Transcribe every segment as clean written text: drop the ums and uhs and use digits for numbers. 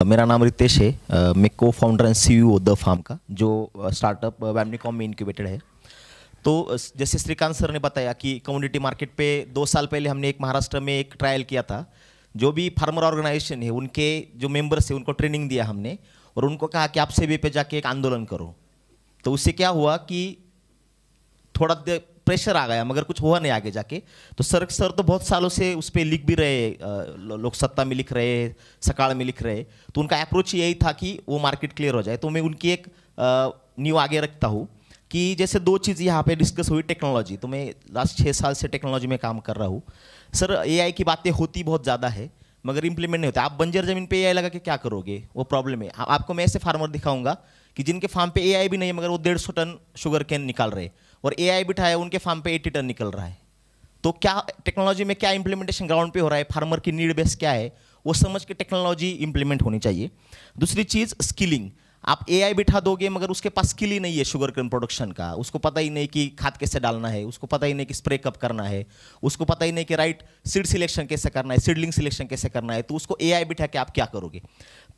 मेरा नाम रितेश है। मैं co-founder and CEO the farm का, जो स्टार्टअप वैमनीकॉम में इनक्यूबेटेड है। तो जैसे श्रीकांत सर ने बताया कि कम्युनिटी मार्केट पे 2 साल पहले हमने एक महाराष्ट्र में एक ट्रायल किया था। जो भी फार्मर ऑर्गेनाइजेशन है उनके जो मेंबर्स है उनको ट्रेनिंग दिया हमने और उनको कहा कि आप सेबी पे जाके एक आंदोलन करो। तो उससे क्या हुआ कि थोड़ा प्रेशर आ गया, मगर कुछ हुआ नहीं आगे जाके। तो सर तो बहुत सालों से उस पर लिख भी रहे, लोक सत्ता में लिख रहे, सकाल में लिख रहे। तो उनका अप्रोच यही था कि वो मार्केट क्लियर हो जाए। तो मैं उनकी एक न्यू आगे रखता हूँ कि जैसे 2 चीज़ यहाँ पे डिस्कस हुई। टेक्नोलॉजी, तो मैं लास्ट 6 साल से टेक्नोलॉजी में काम कर रहा हूँ। सर एआई की बातें होती बहुत ज़्यादा है मगर इंप्लीमेंट नहीं होता। आप बंजर ज़मीन पे एआई लगा के क्या करोगे, वो प्रॉब्लम है। आपको मैं ऐसे फार्मर दिखाऊंगा कि जिनके फार्म पे एआई भी नहीं है मगर वो 150 टन शुगर केन निकाल रहे, और एआई बिठाया उनके फार्म पे 80 टन निकल रहा है। तो क्या टेक्नोलॉजी में क्या इंप्लीमेंटेशन ग्राउंड पे हो रहा है, फार्मर की नीड बेस क्या है, वो समझ के टेक्नोलॉजी इंप्लीमेंट होनी चाहिए। दूसरी चीज़ स्किलिंग। आप एआई बिठा दोगे मगर उसके पास स्किल ही नहीं है शुगर केन प्रोडक्शन का, उसको पता ही नहीं कि खाद कैसे डालना है, उसको पता ही नहीं कि स्प्रे कब करना है, उसको पता ही नहीं कि राइट सीड सिलेक्शन कैसे करना है, सीडलिंग सिलेक्शन कैसे करना है, तो उसको एआई बिठा के आप क्या करोगे।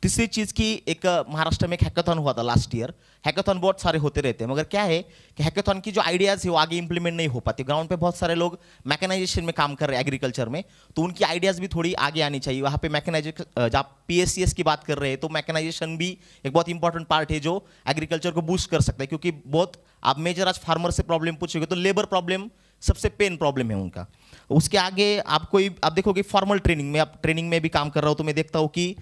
तीसरी चीज़ की एक महाराष्ट्र में एक हैकाथॉन हुआ था लास्ट ईयर। हैकाथॉन बहुत सारे होते रहते हैं मगर क्या है कि हैकाथॉन की जो आइडियाज़ है वो आगे इंप्लीमेंट नहीं हो पाती। ग्राउंड पे बहुत सारे लोग मैकेनाइजेशन में काम कर रहे हैं एग्रीकल्चर में, तो उनकी आइडियाज़ भी थोड़ी आगे आनी चाहिए। वहाँ पे मैकेनाइजेशन, जब आप पीएससीएस की बात कर रहे हैं तो मैकेनाइजेशन भी एक बहुत इंपॉर्टेंट पार्ट है जो एग्रीकल्चर को बूस्ट कर सकता है। क्योंकि बहुत आप मेजर आज फार्मर से प्रॉब्लम पूछोगे तो लेबर प्रॉब्लम सबसे पेन प्रॉब्लम है उनका। उसके आगे आप देखोगे फॉर्मल ट्रेनिंग में, आप ट्रेनिंग में भी काम कर रहा हूँ तो मैं देखता हूँ कि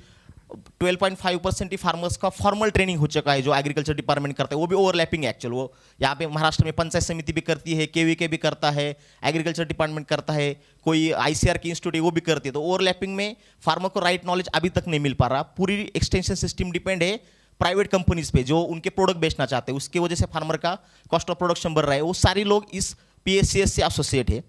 12.5% ही फार्मर्स का फॉर्मल ट्रेनिंग हो चुका है जो एग्रीकल्चर डिपार्टमेंट करता है। वो भी ओवरलैपिंग है एक्चुअल। वो यहाँ पे महाराष्ट्र में पंचायत समिति भी करती है, केवीके भी करता है, एग्रीकल्चर डिपार्टमेंट करता है, कोई आईसीआर की इंस्टीट्यूट है वो भी करती है। तो ओवरलैपिंग में फार्मर को राइट नॉलेज अभी तक नहीं मिल पा रहा। पूरी एक्सटेंशन सिस्टम डिपेंड है प्राइवेट कंपनीज पे जो उनके प्रोडक्ट बेचना चाहते हैं, उसकी वजह से फार्मर का कॉस्ट ऑफ प्रोडक्शन बढ़ रहा है। वो सारे लोग इस पीएससीएस से एसोसिएट है।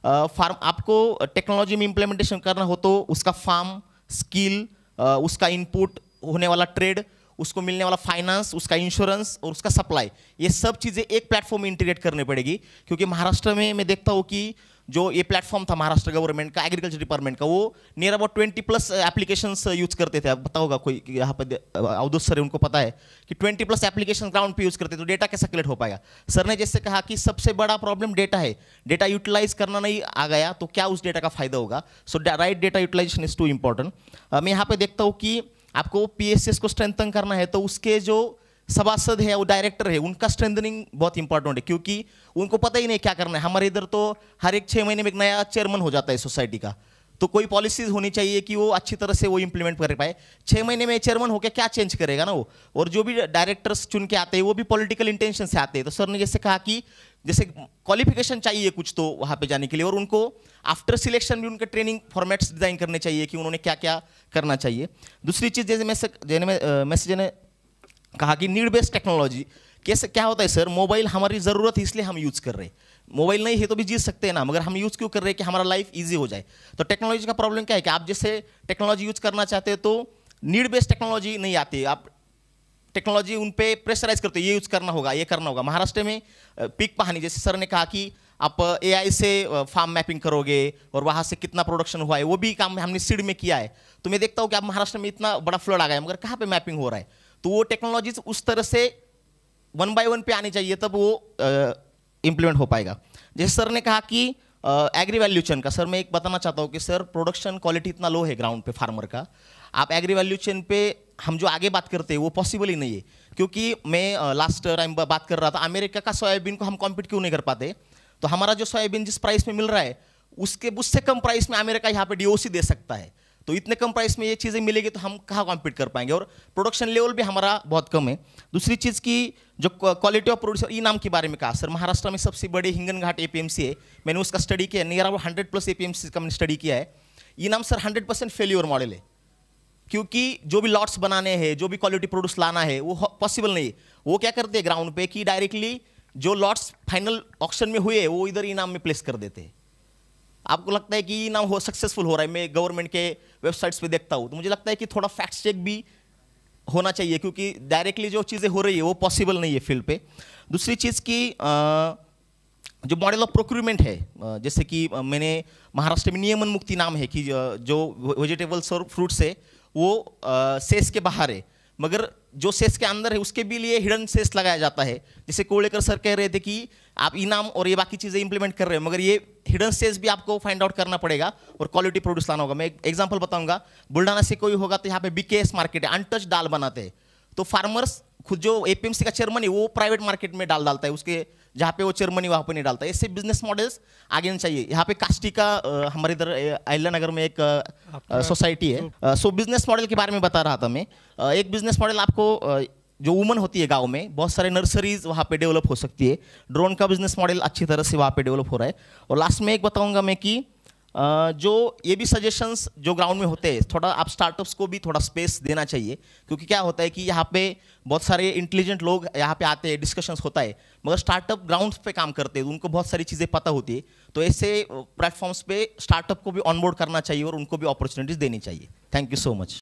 फार्म आपको टेक्नोलॉजी में इंप्लीमेंटेशन करना हो तो उसका फार्म स्किल, उसका इनपुट होने वाला ट्रेड, उसको मिलने वाला फाइनेंस, उसका इंश्योरेंस और उसका सप्लाई, ये सब चीज़ें एक प्लेटफॉर्म में इंटीग्रेट करनी पड़ेगी। क्योंकि महाराष्ट्र में मैं देखता हूँ कि जो ये प्लेटफॉर्म था महाराष्ट्र गवर्नमेंट का, एग्रीकल्चर डिपार्टमेंट का, वो नियर अबाउट 20+ एप्लीकेशंस यूज करते थे। अब पता होगा कोई यहाँ पर अवधूत सर है, उनको पता है कि 20+ एप्लीकेशन ग्राउंड पे यूज करते, तो डेटा कैसे कलेक्ट हो पाएगा। सर ने जैसे कहा कि सबसे बड़ा प्रॉब्लम डेटा है, डेटा यूटिलाइज करना नहीं आ गया तो क्या उस डेटा का फायदा होगा। So right data utilisation is too important. मैं यहाँ पे देखता हूँ कि आपको पीएससीएस को स्ट्रेंथन करना है तो उसके जो सभासद है, वो डायरेक्टर है, उनका स्ट्रेंथनिंग बहुत इंपॉर्टेंट है। क्योंकि उनको पता ही नहीं क्या करना है। हमारे इधर तो हर एक 6 महीने में एक नया चेयरमैन हो जाता है सोसाइटी का, तो कोई पॉलिसीज होनी चाहिए कि वो अच्छी तरह से वो इंप्लीमेंट कर पाए। 6 महीने में चेयरमैन होकर क्या चेंज करेगा ना वो। और जो भी डायरेक्टर्स चुन के आते हैं वो भी पॉलिटिकल इंटेंशन से आते हैं। तो सर ने जैसे कहा कि जैसे क्वालिफिकेशन चाहिए कुछ तो वहाँ पे जाने के लिए, और उनको आफ्टर सिलेक्शन भी उनके ट्रेनिंग फॉर्मेट्स डिजाइन करने चाहिए कि उन्होंने क्या क्या करना चाहिए। दूसरी चीज़ जैसे मैसेज ने कहा कि नीड बेस्ड टेक्नोलॉजी कैसे क्या होता है सर, मोबाइल हमारी ज़रूरत है इसलिए हम यूज़ कर रहे हैं। मोबाइल नहीं है तो भी जी सकते हैं ना, मगर हम यूज़ क्यों कर रहे हैं कि हमारा लाइफ इजी हो जाए। तो टेक्नोलॉजी का प्रॉब्लम क्या है कि आप जैसे टेक्नोलॉजी यूज़ करना चाहते हैं तो नीड बेस्ड टेक्नोलॉजी नहीं आती, आप टेक्नोलॉजी उन पे प्रेशराइज करते हो, ये यूज़ करना होगा, ये करना होगा। महाराष्ट्र में पीक पानी, जैसे सर ने कहा कि आप एआई से फार्म मैपिंग करोगे और वहाँ से कितना प्रोडक्शन हुआ है, वो भी काम हमने सीड में किया है। तो मैं देखता हूँ कि अब महाराष्ट्र में इतना बड़ा फ्लड आ गया मगर कहाँ पे मैपिंग हो रहा है। तो वो टेक्नोलॉजीज उस तरह से 1 by 1 पे आनी चाहिए तब वो इम्प्लीमेंट हो पाएगा। जैसे सर ने कहा कि एग्री वैल्यू चेन का, सर मैं एक बताना चाहता हूँ कि सर प्रोडक्शन क्वालिटी इतना लो है ग्राउंड पे फार्मर का, आप एग्री वैल्यू चेन पे हम जो आगे बात करते हैं वो पॉसिबल ही नहीं है। क्योंकि मैं लास्ट टाइम बात कर रहा था, अमेरिका का सोयाबीन को हम कॉम्पीट क्यों नहीं कर पाते। तो हमारा जो सोयाबीन जिस प्राइस में मिल रहा है उससे कम प्राइस में अमेरिका यहाँ पे डीओसी दे सकता है। तो इतने कम प्राइस में ये चीज़ें मिलेगी तो हम कहाँ कॉम्पीट कर पाएंगे, और प्रोडक्शन लेवल भी हमारा बहुत कम है। दूसरी चीज़ की जो क्वालिटी ऑफ प्रोड्यूसर, ई नाम के बारे में कहा सर, महाराष्ट्र में सबसे बड़ी हिंगन घाट एपीएमसी है, मैंने उसका स्टडी किया, नियर अबाउट 100+ एपीएमसी का मैंने स्टडी किया है। ई नाम सर 100% फेल्यूर मॉडल है, क्योंकि जो भी लॉट्स बनाने हैं, जो भी क्वालिटी प्रोड्यूस लाना है वो पॉसिबल नहीं है। वो क्या करते हैं ग्राउंड पे कि डायरेक्टली जो लॉट्स फाइनल ऑक्शन में हुए वो इधर इनाम में प्लेस कर देते हैं। आपको लगता है कि इनाम हो सक्सेसफुल हो रहा है, मैं गवर्नमेंट के वेबसाइट्स पे देखता हूँ, तो मुझे लगता है कि थोड़ा फैक्ट चेक भी होना चाहिए, क्योंकि डायरेक्टली जो चीज़ें हो रही है वो पॉसिबल नहीं है फील्ड पे। दूसरी चीज़ की जो मॉडल ऑफ प्रोक्यूरमेंट है, जैसे कि मैंने महाराष्ट्र में नियमन मुक्ति नाम है कि जो वेजिटेबल्स और फ्रूट्स है वो सेस के बाहर है, मगर जो सेस के अंदर है उसके भी लिए हिडन सेस लगाया जाता है। जैसे कोलेकर सर कह रहे थे कि आप इनाम और ये बाकी चीज़ें इंप्लीमेंट कर रहे हैं, मगर ये हिडन सेस भी आपको फाइंड आउट करना पड़ेगा और क्वालिटी प्रोड्यूस लाना होगा। मैं एक एग्जांपल बताऊंगा, बुल्ढाना से कोई होगा तो यहाँ पे बीकेएस मार्केट है, अनटच दाल बनाते हैं, तो फार्मर्स खुद जो एपीएमसी का चेयरमैन है वो प्राइवेट मार्केट में डाल डालता है, उसके जहाँ पे वो चेयरमैन है वहाँ पे नहीं डालता है। ऐसे बिजनेस मॉडल्स आगे चाहिए। यहाँ पे कास्टी का हमारे इधर अहिल्या नगर में एक सोसाइटी है, सो बिजनेस मॉडल के बारे में बता रहा था मैं। एक बिजनेस मॉडल आपको जो वुमन होती है गांव में, बहुत सारे नर्सरीज वहाँ पे डेवलप हो सकती है। ड्रोन का बिजनेस मॉडल अच्छी तरह से वहाँ पे डेवलप हो रहा है। और लास्ट में एक बताऊंगा मैं कि जो ये भी सजेशंस जो ग्राउंड में होते हैं, थोड़ा आप स्टार्टअप्स को भी थोड़ा स्पेस देना चाहिए, क्योंकि क्या होता है कि यहाँ पे बहुत सारे इंटेलिजेंट लोग यहाँ पे आते हैं, डिस्कशंस होता है, मगर स्टार्टअप ग्राउंड पे काम करते हैं, उनको बहुत सारी चीज़ें पता होती है। तो ऐसे प्लेटफॉर्म्स पे स्टार्टअप को भी ऑनबोर्ड करना चाहिए और उनको भी अपॉर्चुनिटीज़ देनी चाहिए। Thank you so much.